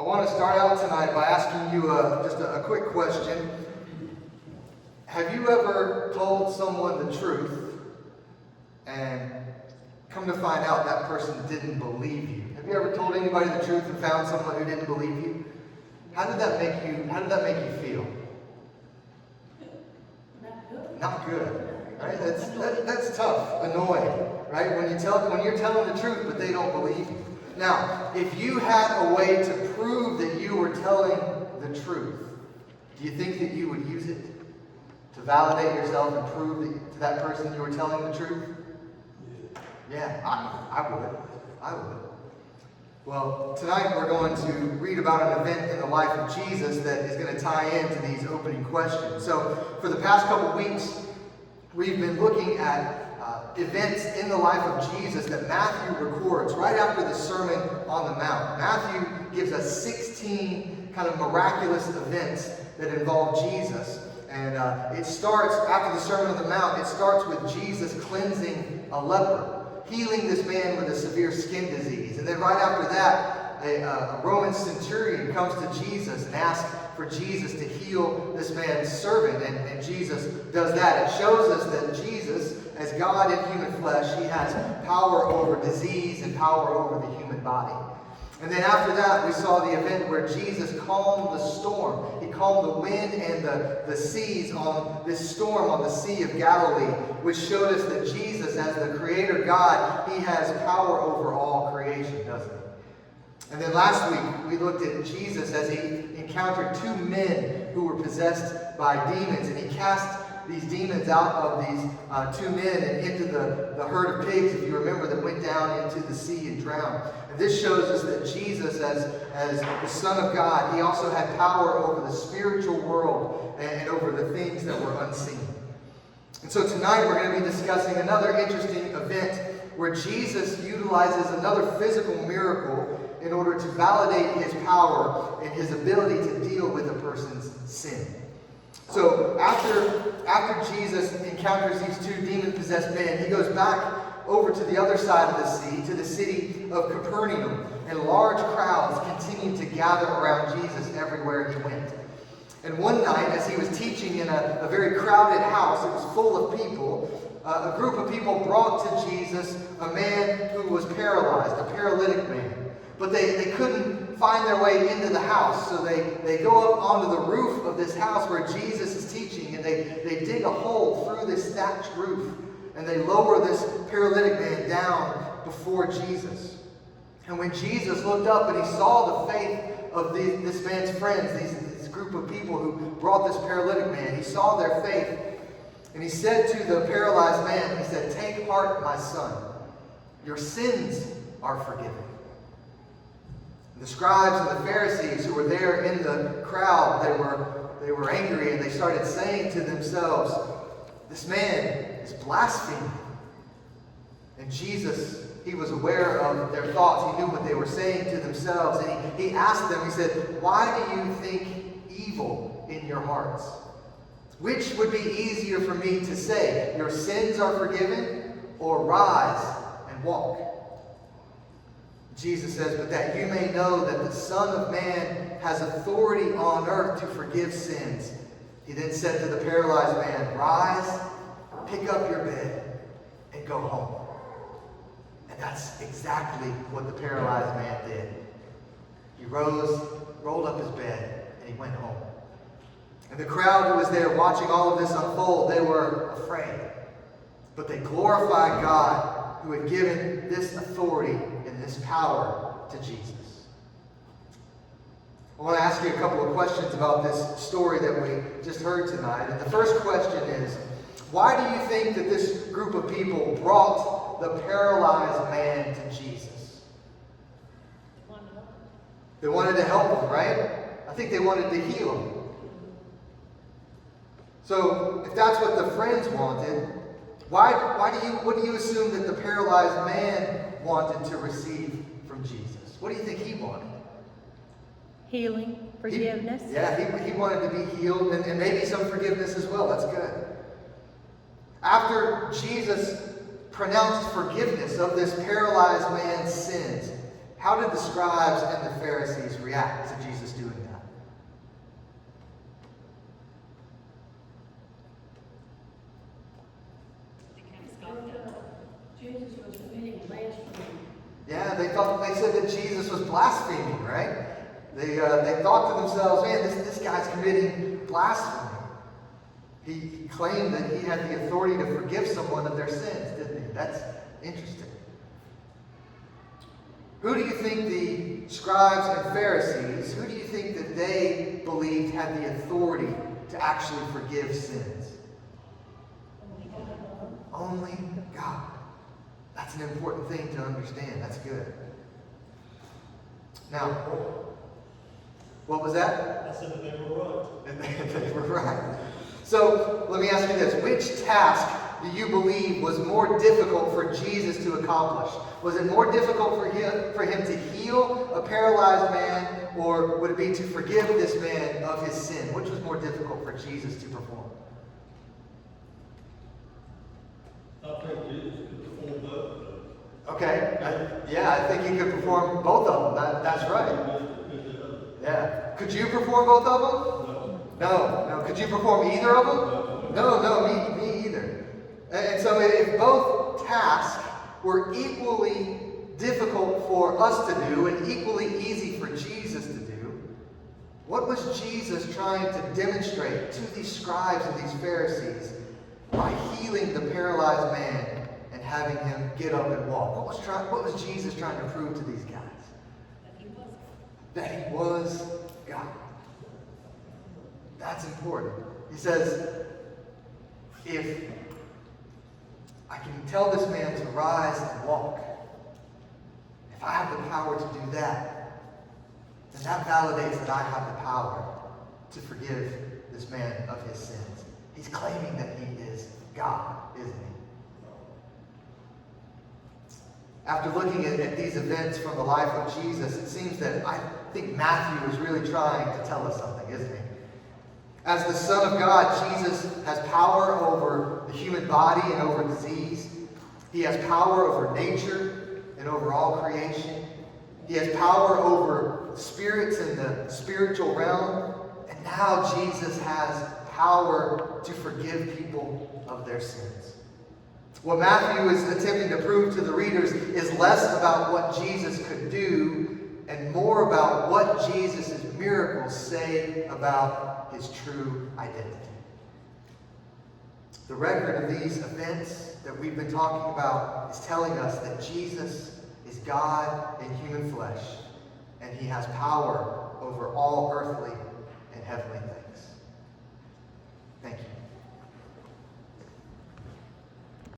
I want to start out tonight by asking you just a quick question. Have you ever told someone the truth and come to find out that person didn't believe you? Have you ever told anybody the truth and found someone who didn't believe you? How did that make you feel? Not good. Right? That's tough. Annoying. Right? When you're telling the truth but they don't believe you. Now, if you had a way to prove that you were telling the truth, do you think that you would use it to validate yourself and prove to that person you were telling the truth? Yeah, I would. Well, tonight we're going to read about an event in the life of Jesus that is going to tie into these opening questions. So, for the past couple weeks, we've been looking at events in the life of Jesus that Matthew records right after the Sermon on the Mount. Matthew gives us 16 kind of miraculous events that involve Jesus. And it starts, after the Sermon on the Mount, it starts with Jesus cleansing a leper, healing this man with a severe skin disease. And then right after that, a Roman centurion comes to Jesus and asks for Jesus to heal this man's servant. And Jesus does that. It shows us that Jesus, as God in human flesh, he has power over disease and power over the human body. And then after that, we saw the event where Jesus calmed the storm. He calmed the wind and the seas on this storm on the Sea of Galilee, which showed us that Jesus, as the Creator God, he has power over all creation, doesn't he? And then last week, we looked at Jesus as he encountered two men who were possessed by demons, and he cast these demons out of these two men and into the herd of pigs, if you remember, that went down into the sea and drowned. And this shows us that Jesus, as the Son of God, he also had power over the spiritual world and over the things that were unseen. And so tonight we're going to be discussing another interesting event where Jesus utilizes another physical miracle in order to validate his power and his ability to deal with a person's sin. So after Jesus encounters these two demon-possessed men, he goes back over to the other side of the sea, to the city of Capernaum, and large crowds continued to gather around Jesus everywhere he went. And one night, as he was teaching in a very crowded house, it was full of people, a group of people brought to Jesus a man who was paralyzed, a paralytic man. But they couldn't find their way into the house, so they go up onto the roof of this house where Jesus is teaching, and they dig a hole through this thatched roof, and they lower this paralytic man down before Jesus. And when Jesus looked up and he saw the faith of this man's friends, this group of people who brought this paralytic man, he saw their faith, and he said to the paralyzed man, he said, "Take heart, my son, your sins are forgiven." The scribes and the Pharisees who were there in the crowd, they were angry, and they started saying to themselves, "This man is blaspheming." And Jesus, he was aware of their thoughts. He knew what they were saying to themselves. And he asked them, he said, "Why do you think evil in your hearts? Which would be easier for me to say, your sins are forgiven, or rise and walk?" Jesus says, "But that you may know that the Son of Man has authority on earth to forgive sins." He then said to the paralyzed man, "Rise, pick up your bed, and go home." And that's exactly what the paralyzed man did. He rose, rolled up his bed, and he went home. And the crowd who was there watching all of this unfold, they were afraid. But they glorified God, who had given this authority and this power to Jesus. I want to ask you a couple of questions about this story that we just heard tonight. And the first question is, why do you think that this group of people brought the paralyzed man to Jesus? They wanted to help him, right? I think they wanted to heal him. So, if that's what the friends wanted, what do you assume that the paralyzed man wanted to receive from Jesus? What do you think he wanted? Healing, forgiveness. He wanted to be healed and maybe some forgiveness as well. That's good. After Jesus pronounced forgiveness of this paralyzed man's sins, how how did the scribes and the Pharisees react to Jesus doing that? Jesus was committing blasphemy. Yeah, they said that Jesus was blaspheming, right? They thought to themselves, man, this guy's committing blasphemy. He claimed that he had the authority to forgive someone of their sins, didn't he? That's interesting. Who do you think the scribes and Pharisees, who do you think that they believed had the authority to actually forgive sins? Only God. That's an important thing to understand. That's good. Now, what was that? I said that they were right. And they were right. So, let me ask you this. Which task do you believe was more difficult for Jesus to accomplish? Was it more difficult for him to heal a paralyzed man, or would it be to forgive this man of his sin? Which was more difficult for Jesus to perform? I think Jesus could perform both of those. Okay. I think he could perform both of them. That's right. Yeah. Could you perform both of them? No. Could you perform either of them? No, me either. And so if both tasks were equally difficult for us to do and equally easy for Jesus to do, what was Jesus trying to demonstrate to these scribes and these Pharisees by healing the paralyzed man and having him get up and walk? What was Jesus trying to prove to these guys? That he was God. That's important. He says, if I can tell this man to rise and walk, if I have the power to do that, then that validates that I have the power to forgive this man of his sins. He's claiming that he is God, isn't he? After looking at these events from the life of Jesus, it seems that I think Matthew is really trying to tell us something, isn't he? As the Son of God, Jesus has power over the human body and over disease. He has power over nature and over all creation. He has power over spirits in the spiritual realm. And now Jesus has power to forgive people of their sins. What Matthew is attempting to prove to the readers is less about what Jesus could do and more about what Jesus' miracles say about his true identity. The record of these events that we've been talking about is telling us that Jesus is God in human flesh, and he has power over all earthly and heavenly things.